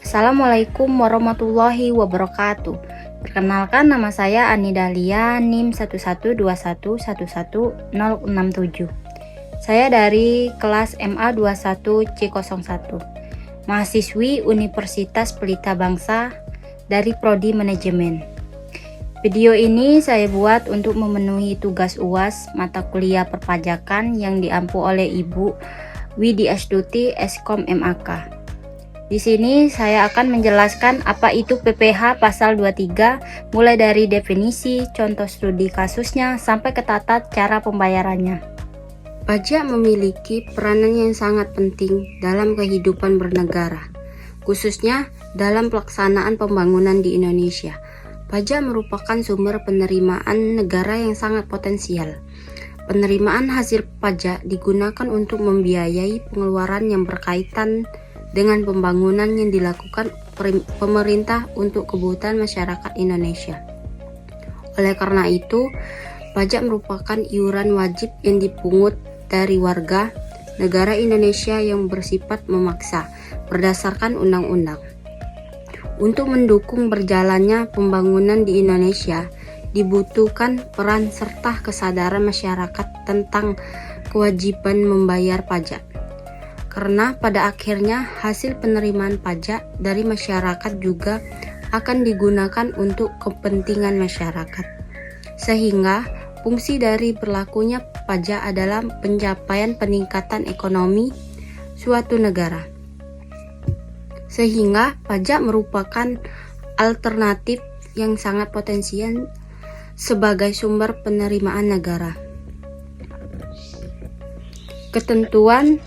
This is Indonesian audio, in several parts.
Assalamualaikum warahmatullahi wabarakatuh. Perkenalkan, nama saya Ani Dahlia, NIM 112111067. Saya dari kelas MA21 C01, mahasiswi Universitas Pelita Bangsa dari Prodi Manajemen. Video ini saya buat untuk memenuhi tugas UAS mata kuliah perpajakan yang diampu oleh Ibu Widi Astuti, Eskom MAK. Di sini saya akan menjelaskan apa itu PPh pasal 23, mulai dari definisi, contoh studi kasusnya, sampai ke tata cara pembayarannya. Pajak memiliki peranan yang sangat penting dalam kehidupan bernegara, khususnya dalam pelaksanaan pembangunan di Indonesia. Pajak merupakan sumber penerimaan negara yang sangat potensial. Penerimaan hasil pajak digunakan untuk membiayai pengeluaran yang berkaitan dengan pembangunan yang dilakukan pemerintah untuk kebutuhan masyarakat Indonesia. Oleh karena itu, pajak merupakan iuran wajib yang dipungut dari warga negara Indonesia yang bersifat memaksa berdasarkan undang-undang. Untuk mendukung berjalannya pembangunan di Indonesia, dibutuhkan peran serta kesadaran masyarakat tentang kewajiban membayar pajak. Karena pada akhirnya hasil penerimaan pajak dari masyarakat juga akan digunakan untuk kepentingan masyarakat. Sehingga fungsi dari berlakunya pajak adalah pencapaian peningkatan ekonomi suatu negara. Sehingga pajak merupakan alternatif yang sangat potensial sebagai sumber penerimaan negara. Ketentuan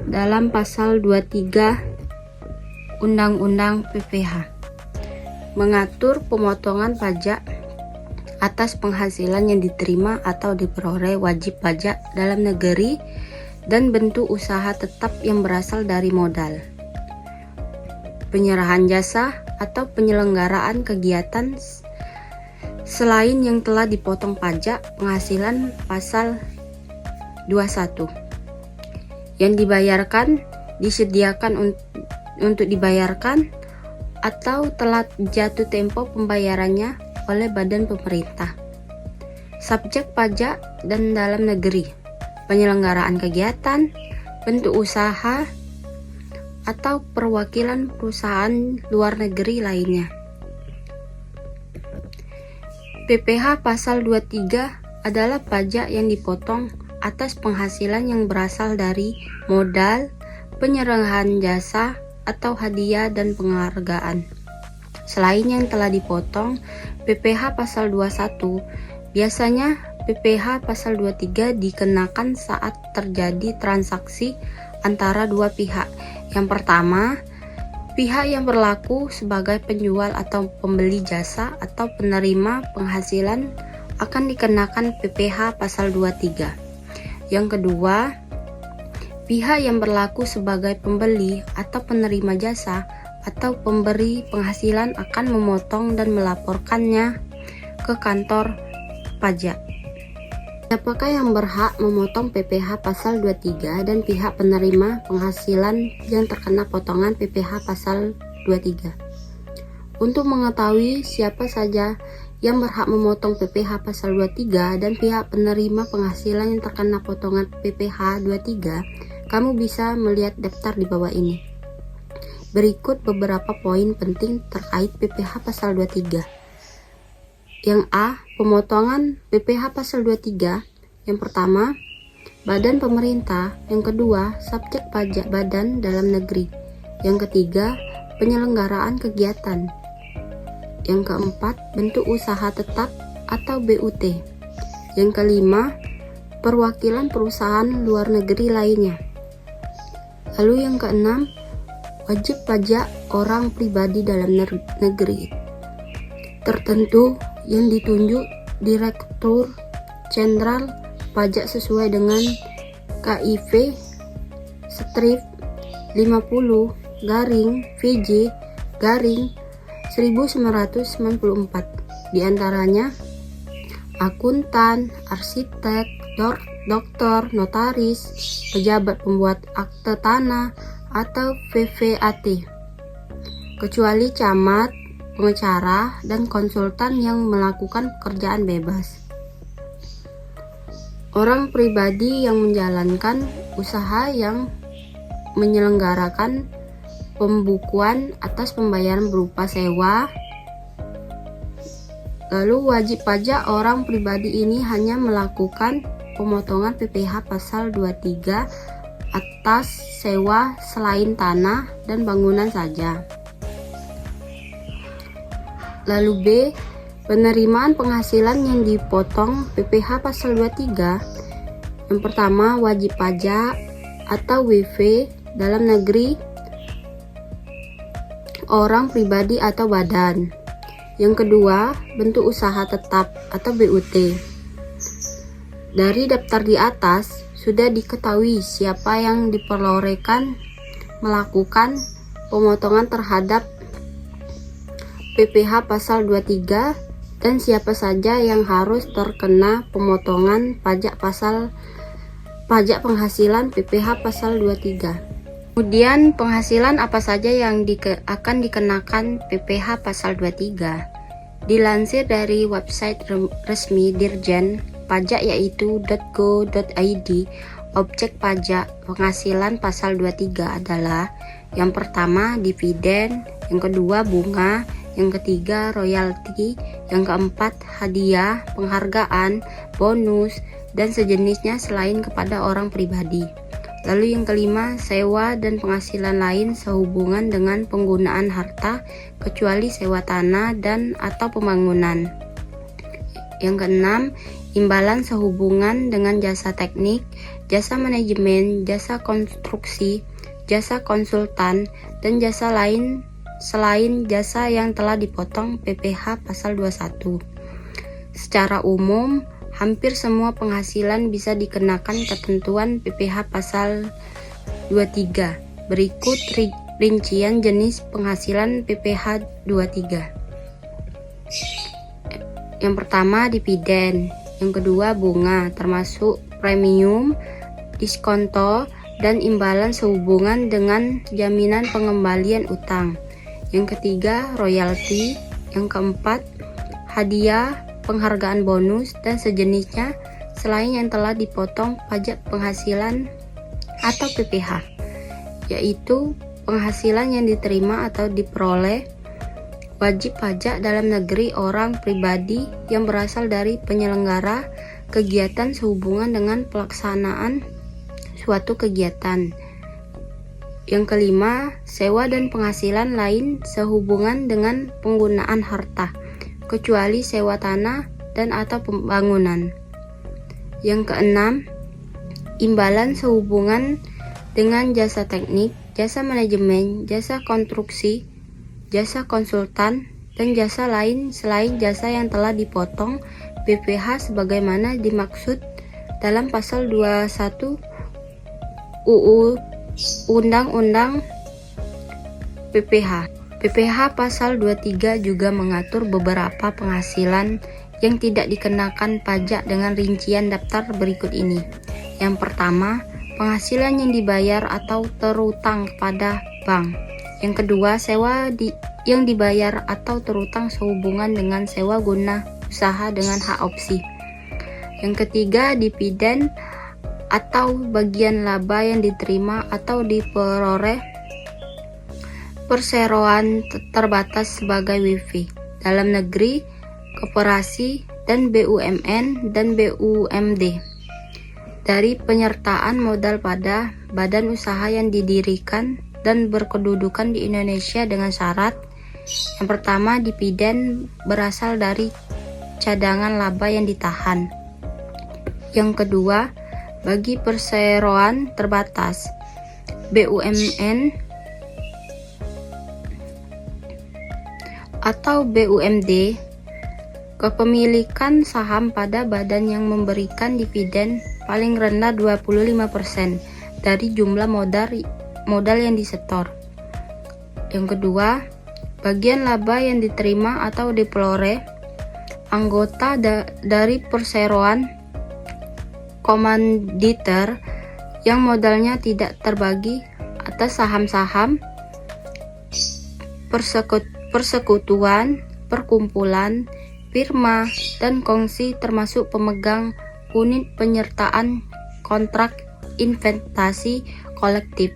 dalam pasal 23 Undang-Undang PPh mengatur pemotongan pajak atas penghasilan yang diterima atau diperoleh wajib pajak dalam negeri dan bentuk usaha tetap yang berasal dari modal, penyerahan jasa atau penyelenggaraan kegiatan selain yang telah dipotong pajak penghasilan pasal 21 yang dibayarkan, disediakan untuk dibayarkan, atau telah jatuh tempo pembayarannya oleh badan pemerintah, subjek pajak dan dalam negeri, penyelenggaraan kegiatan, bentuk usaha, atau perwakilan perusahaan luar negeri lainnya. PPh pasal 23 adalah pajak yang dipotong atas penghasilan yang berasal dari modal, penyerahan jasa, atau hadiah dan penghargaan. Selain yang telah dipotong, PPh pasal 21, biasanya PPh pasal 23 dikenakan saat terjadi transaksi antara dua pihak. Yang pertama, pihak yang berlaku sebagai penjual atau pembeli jasa atau penerima penghasilan akan dikenakan PPh pasal 23. Yang kedua, pihak yang berlaku sebagai pembeli atau penerima jasa atau pemberi penghasilan akan memotong dan melaporkannya ke kantor pajak. Siapakah yang berhak memotong PPh pasal 23 dan pihak penerima penghasilan yang terkena potongan PPh pasal 23? Untuk mengetahui siapa saja yang berhak memotong PPh pasal 23 dan pihak penerima penghasilan yang terkena potongan PPh 23, kamu bisa melihat daftar di bawah ini. Berikut beberapa poin penting terkait PPh pasal 23. Yang A, pemotongan PPh pasal 23. Yang pertama, badan pemerintah. Yang kedua, subjek pajak badan dalam negeri. Yang ketiga, penyelenggaraan kegiatan. Yang keempat, bentuk usaha tetap atau BUT. Yang kelima, perwakilan perusahaan luar negeri lainnya. Lalu yang keenam, wajib pajak orang pribadi dalam negeri tertentu yang ditunjuk Direktur Jenderal Pajak sesuai dengan KIV Strip 50-VJ-1994, diantaranya akuntan, arsitek, dokter, notaris, pejabat pembuat akte tanah, atau VVAT. kecuali camat, pengacara, dan konsultan yang melakukan pekerjaan bebas. Orang pribadi yang menjalankan usaha yang menyelenggarakan pembukuan atas pembayaran berupa sewa. Lalu wajib pajak orang pribadi ini hanya melakukan pemotongan PPh pasal 23 atas sewa selain tanah dan bangunan saja. Lalu B, penerimaan penghasilan yang dipotong PPh pasal 23. Yang pertama, wajib pajak atau WP dalam negeri orang pribadi atau badan. Yang kedua, bentuk usaha tetap atau BUT. Dari daftar di atas, sudah diketahui siapa yang diperolehkan melakukan pemotongan terhadap PPh pasal 23 dan siapa saja yang harus terkena pemotongan pajak penghasilan PPh pasal 23. Kemudian penghasilan apa saja yang akan dikenakan PPh pasal 23. Dilansir dari website resmi Dirjen Pajak yaitu .go.id, objek pajak penghasilan pasal 23 adalah yang pertama dividen, yang kedua bunga, yang ketiga royalti, yang keempat hadiah, penghargaan, bonus, dan sejenisnya selain kepada orang pribadi. Lalu yang kelima, sewa dan penghasilan lain sehubungan dengan penggunaan harta kecuali sewa tanah dan atau pembangunan. Yang keenam, imbalan sehubungan dengan jasa teknik, jasa manajemen, jasa konstruksi, jasa konsultan, dan jasa lain selain jasa yang telah dipotong PPh pasal 21. Secara umum, hampir semua penghasilan bisa dikenakan ketentuan PPh pasal 23. Berikut rincian jenis penghasilan PPh 23. Yang pertama dividen, yang kedua bunga termasuk premium, diskonto, dan imbalan sehubungan dengan jaminan pengembalian utang. Yang ketiga royalti, yang keempat hadiah, penghargaan bonus, dan sejenisnya selain yang telah dipotong pajak penghasilan atau PPh, yaitu penghasilan yang diterima atau diperoleh wajib pajak dalam negeri orang pribadi yang berasal dari penyelenggara kegiatan sehubungan dengan pelaksanaan suatu kegiatan. Yang kelima, sewa dan penghasilan lain sehubungan dengan penggunaan harta kecuali sewa tanah dan atau pembangunan. Yang keenam, imbalan sehubungan dengan jasa teknik, jasa manajemen, jasa konstruksi, jasa konsultan, dan jasa lain selain jasa yang telah dipotong PPh sebagaimana dimaksud dalam pasal 21 UU Undang-Undang PPh. PPh pasal 23 juga mengatur beberapa penghasilan yang tidak dikenakan pajak dengan rincian daftar berikut ini. Yang pertama, penghasilan yang dibayar atau terutang kepada bank. Yang kedua, sewa yang dibayar atau terutang sehubungan dengan sewa guna usaha dengan hak opsi. Yang ketiga, dividen atau bagian laba yang diterima atau diperoleh perseroan terbatas sebagai WIFI dalam negeri, koperasi, dan BUMN dan BUMD dari penyertaan modal pada badan usaha yang didirikan dan berkedudukan di Indonesia dengan syarat. Yang pertama, dividen berasal dari cadangan laba yang ditahan. Yang kedua, bagi perseroan terbatas BUMN atau BUMD, kepemilikan saham pada badan yang memberikan dividen paling rendah 25% dari jumlah modal yang disetor. Yang kedua, bagian laba yang diterima atau diperoleh anggota dari perseroan komanditer yang modalnya tidak terbagi atas saham-saham persekutuan, perkumpulan, firma, dan kongsi termasuk pemegang unit penyertaan kontrak investasi kolektif.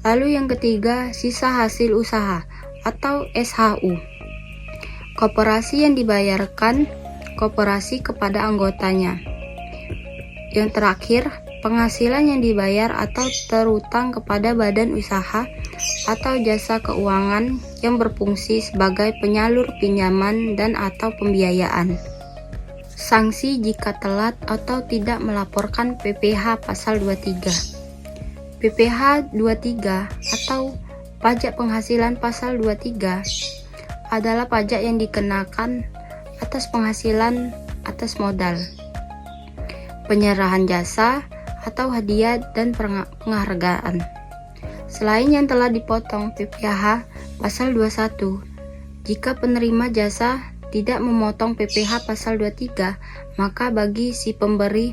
Lalu yang ketiga, sisa hasil usaha atau SHU. Koperasi yang dibayarkan koperasi kepada anggotanya. Yang terakhir, penghasilan yang dibayar atau terutang kepada badan usaha atau jasa keuangan yang berfungsi sebagai penyalur pinjaman dan atau pembiayaan. Sanksi jika telat atau tidak melaporkan PPh pasal 23. PPh 23 atau pajak penghasilan pasal 23 adalah pajak yang dikenakan atas penghasilan atas modal, penyerahan jasa, atau hadiah dan penghargaan. Selain yang telah dipotong PPh pasal 21, jika penerima jasa tidak memotong PPh pasal 23, maka bagi si pemberi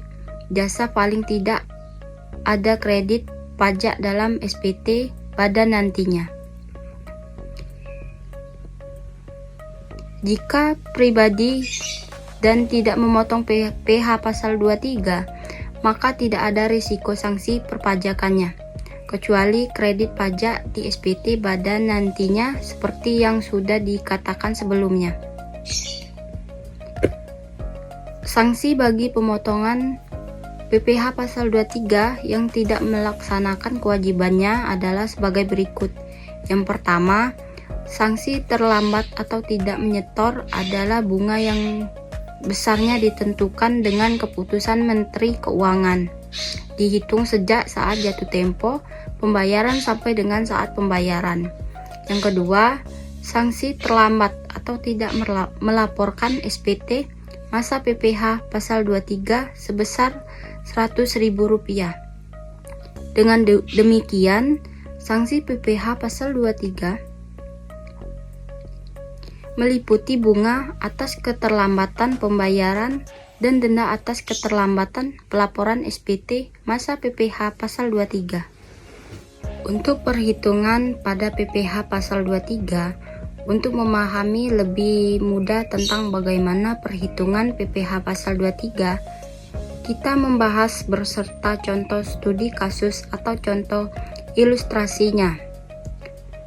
jasa paling tidak ada kredit pajak dalam SPT pada nantinya. Jika pribadi dan tidak memotong PPh pasal 23, maka tidak ada risiko sanksi perpajakannya, kecuali kredit pajak di SPT pada nantinya seperti yang sudah dikatakan sebelumnya. Sanksi bagi pemotongan PPh pasal 23 yang tidak melaksanakan kewajibannya adalah sebagai berikut. Yang pertama, sanksi terlambat atau tidak menyetor adalah bunga yang besarnya ditentukan dengan keputusan Menteri Keuangan, dihitung sejak saat jatuh tempo pembayaran sampai dengan saat pembayaran. Yang kedua, sanksi terlambat atau tidak melaporkan SPT masa PPh pasal 23 sebesar Rp100.000. Dengan demikian, sanksi PPh pasal 23 meliputi bunga atas keterlambatan pembayaran dan denda atas keterlambatan pelaporan SPT masa PPh pasal 23. Untuk perhitungan pada PPh pasal 23, untuk memahami lebih mudah tentang bagaimana perhitungan PPh pasal 23, kita membahas berserta contoh studi kasus atau contoh ilustrasinya.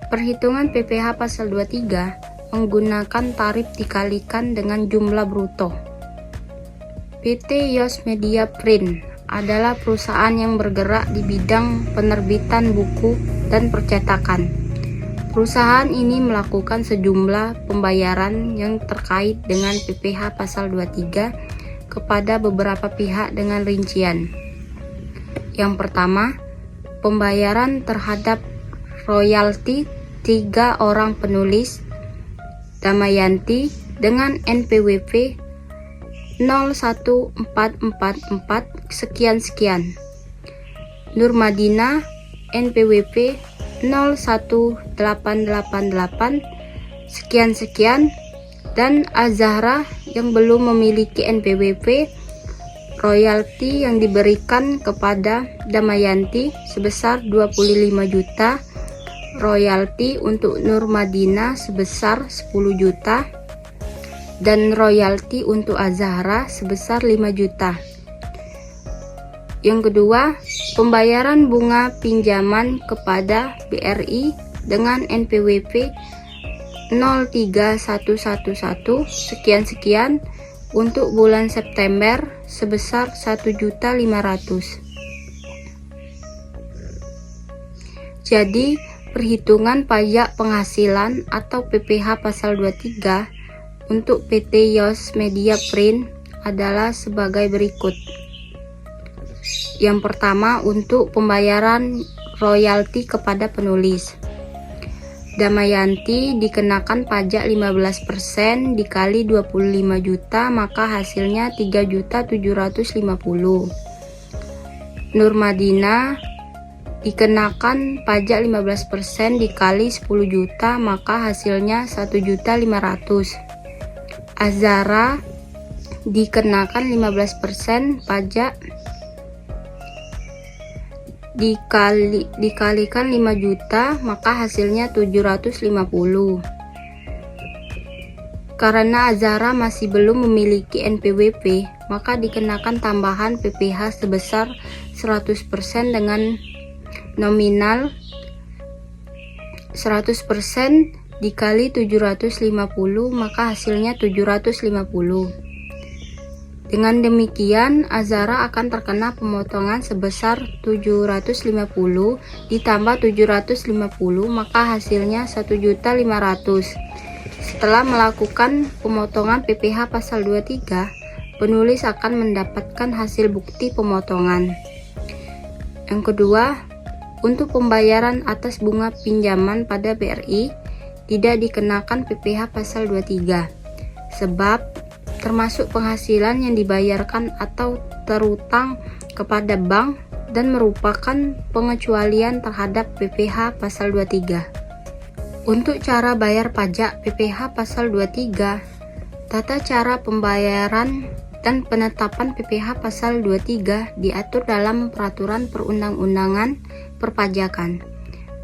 Perhitungan PPh pasal 23 menggunakan tarif dikalikan dengan jumlah bruto. PT Yos Media Print adalah perusahaan yang bergerak di bidang penerbitan buku dan percetakan. Perusahaan ini melakukan sejumlah pembayaran yang terkait dengan PPh pasal 23 kepada beberapa pihak dengan rincian. Yang pertama, pembayaran terhadap royalti 3 orang penulis, Damayanti dengan NPWP 01444 sekian-sekian, Nurmadina NPWP 01888 sekian-sekian, dan Azahra yang belum memiliki NPWP, royalti yang diberikan kepada Damayanti sebesar 25 juta, royalti untuk Nurmadina sebesar 10 juta, dan royalti untuk Azahra sebesar 5 juta. Yang kedua, pembayaran bunga pinjaman kepada BRI dengan NPWP 03111 sekian-sekian untuk bulan September sebesar 1.500.000. Jadi, perhitungan pajak penghasilan atau PPh pasal 23 untuk PT Yos Media Print adalah sebagai berikut. Yang pertama, untuk pembayaran royalti kepada penulis. Damayanti dikenakan pajak 15% dikali 25 juta, maka hasilnya 3.750.000. Nurmadina dikenakan pajak 15% dikali 10 juta, maka hasilnya 1.500.000. Azahra dikenakan 15% pajak dikalikan 5 juta, maka hasilnya 750. Karena Azara masih belum memiliki NPWP, maka dikenakan tambahan PPh sebesar 100% dengan nominal 100% dikali 750, maka hasilnya 750. Dengan demikian, Azara akan terkena pemotongan sebesar 750 ditambah 750, maka hasilnya 1.500.000. Setelah melakukan pemotongan PPh pasal 23, penulis akan mendapatkan hasil bukti pemotongan. Yang kedua, untuk pembayaran atas bunga pinjaman pada BRI tidak dikenakan PPh pasal 23, sebab termasuk penghasilan yang dibayarkan atau terutang kepada bank dan merupakan pengecualian terhadap PPh pasal 23. Untuk cara bayar pajak PPh pasal 23, tata cara pembayaran dan penetapan PPh pasal 23 diatur dalam peraturan perundang-undangan perpajakan.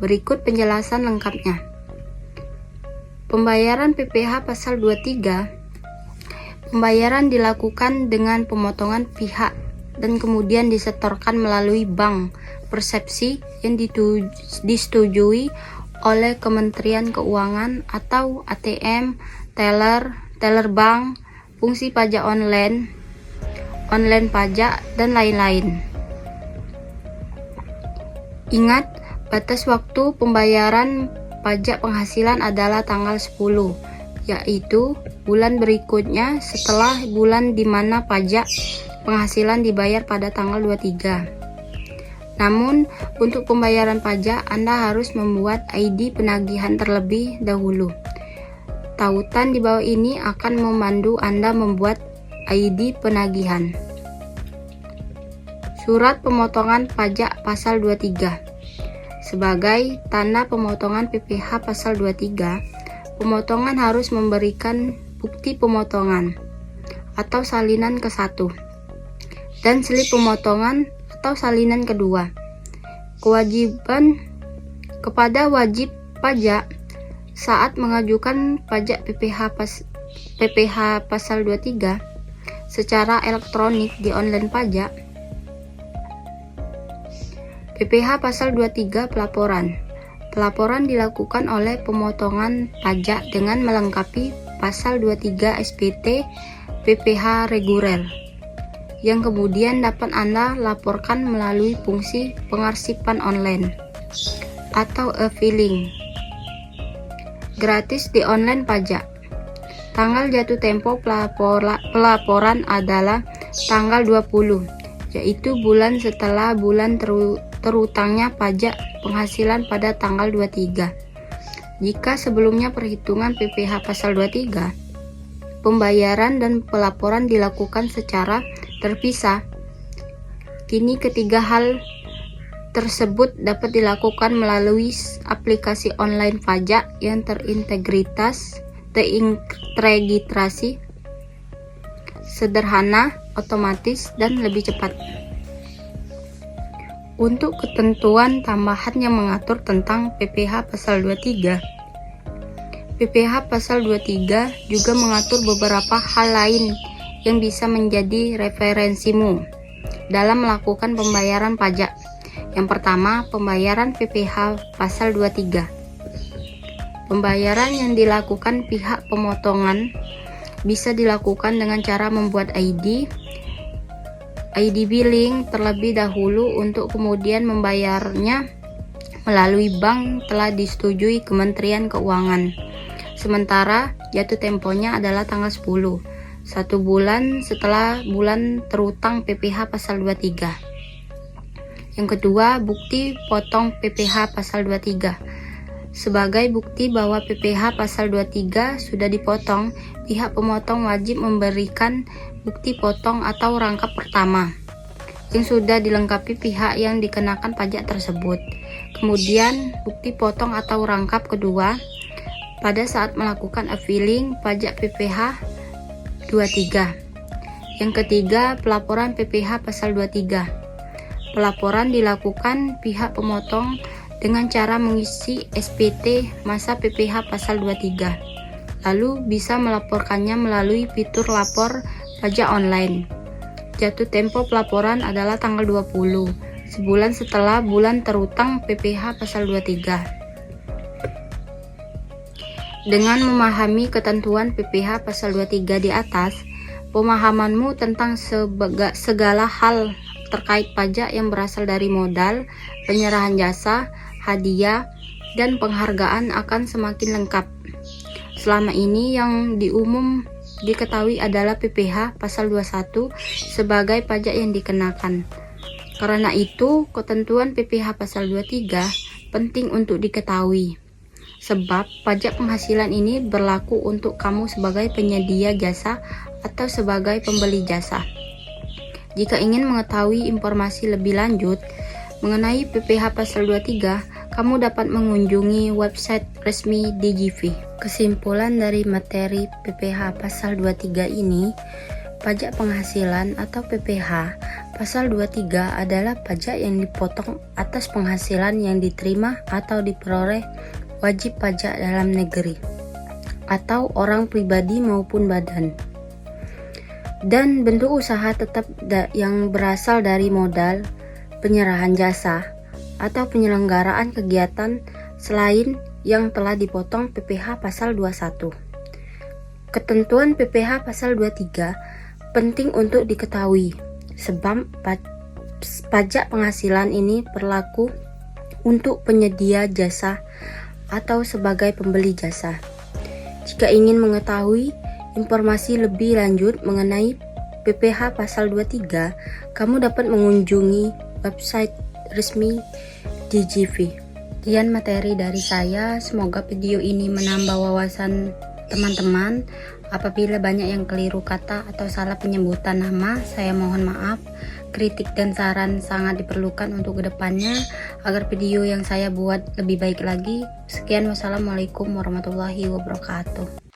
Berikut penjelasan lengkapnya. Pembayaran PPh pasal 23, pembayaran dilakukan dengan pemotongan pihak dan kemudian disetorkan melalui bank persepsi yang disetujui oleh Kementerian Keuangan atau ATM, teller bank, fungsi pajak online pajak, dan lain-lain. Ingat, batas waktu pembayaran pajak penghasilan adalah tanggal 10, yaitu bulan berikutnya setelah bulan di mana pajak penghasilan dibayar pada tanggal 23. Namun, untuk pembayaran pajak, Anda harus membuat ID penagihan terlebih dahulu. Tautan di bawah ini akan memandu Anda membuat ID penagihan. Surat pemotongan pajak pasal 23. Sebagai tanda pemotongan PPh pasal 23, pemotongan harus memberikan bukti pemotongan atau salinan ke-1 dan slip pemotongan atau salinan kedua. Kewajiban kepada wajib pajak saat mengajukan pajak PPh pasal 23 secara elektronik di online pajak. PPh pasal 23 pelaporan. Pelaporan dilakukan oleh pemotongan pajak dengan melengkapi pasal 23 SPT PPh reguler, yang kemudian dapat Anda laporkan melalui fungsi pengarsipan online atau e-filing gratis di online pajak. Tanggal jatuh tempo pelaporan adalah tanggal 20, yaitu bulan setelah bulan terutangnya pajak penghasilan pada tanggal 23. Jika sebelumnya perhitungan PPh pasal 23, pembayaran dan pelaporan dilakukan secara terpisah, kini ketiga hal tersebut dapat dilakukan melalui aplikasi online pajak yang terintegrasi, sederhana, otomatis, dan lebih cepat. Untuk ketentuan tambahan yang mengatur tentang PPh pasal 23, PPh pasal 23 juga mengatur beberapa hal lain yang bisa menjadi referensimu dalam melakukan pembayaran pajak. Yang pertama, pembayaran PPh pasal 23. Pembayaran yang dilakukan pihak pemotongan bisa dilakukan dengan cara membuat ID billing terlebih dahulu untuk kemudian membayarnya melalui bank telah disetujui Kementerian Keuangan. Sementara jatuh temponya adalah tanggal 10, 1 bulan setelah bulan terutang PPh pasal 23. Yang kedua, bukti potong PPh pasal 23. Sebagai bukti bahwa PPh pasal 23 sudah dipotong, pihak pemotong wajib memberikan bukti potong atau rangkap pertama yang sudah dilengkapi pihak yang dikenakan pajak tersebut. Kemudian, bukti potong atau rangkap kedua pada saat melakukan e-filing pajak PPh 23. Yang ketiga, pelaporan PPh pasal 23. Pelaporan dilakukan pihak pemotong dengan cara mengisi SPT masa PPh pasal 23. Lalu bisa melaporkannya melalui fitur lapor pajak online. Jatuh tempo pelaporan adalah tanggal 20, sebulan setelah bulan terutang PPh pasal 23. Dengan memahami ketentuan PPh pasal 23 di atas, pemahamanmu tentang segala hal terkait pajak yang berasal dari modal, penyerahan jasa, hadiah, dan penghargaan akan semakin lengkap. Selama ini yang diketahui adalah PPh pasal 21 sebagai pajak yang dikenakan. Karena itu, ketentuan PPh pasal 23 penting untuk diketahui. Sebab pajak penghasilan ini berlaku untuk kamu sebagai penyedia jasa atau sebagai pembeli jasa. Jika ingin mengetahui informasi lebih lanjut mengenai PPh pasal 23, kamu dapat mengunjungi website resmi DJV. Kesimpulan dari materi PPh pasal 23 ini, pajak penghasilan atau PPh pasal 23 adalah pajak yang dipotong atas penghasilan yang diterima atau diperoleh wajib pajak dalam negeri atau orang pribadi maupun badan, dan bentuk usaha tetap yang berasal dari modal, penyerahan jasa, atau penyelenggaraan kegiatan selain yang telah dipotong PPh pasal 21. Ketentuan PPh pasal 23 penting untuk diketahui sebab pajak penghasilan ini berlaku untuk penyedia jasa atau sebagai pembeli jasa. Jika ingin mengetahui informasi lebih lanjut mengenai PPh pasal 23, kamu dapat mengunjungi website resmi DJV. Sekian materi dari saya, semoga video ini menambah wawasan teman-teman. Apabila banyak yang keliru kata atau salah penyebutan nama, saya mohon maaf. Kritik dan saran sangat diperlukan untuk kedepannya agar video yang saya buat lebih baik lagi. Sekian, wassalamualaikum warahmatullahi wabarakatuh.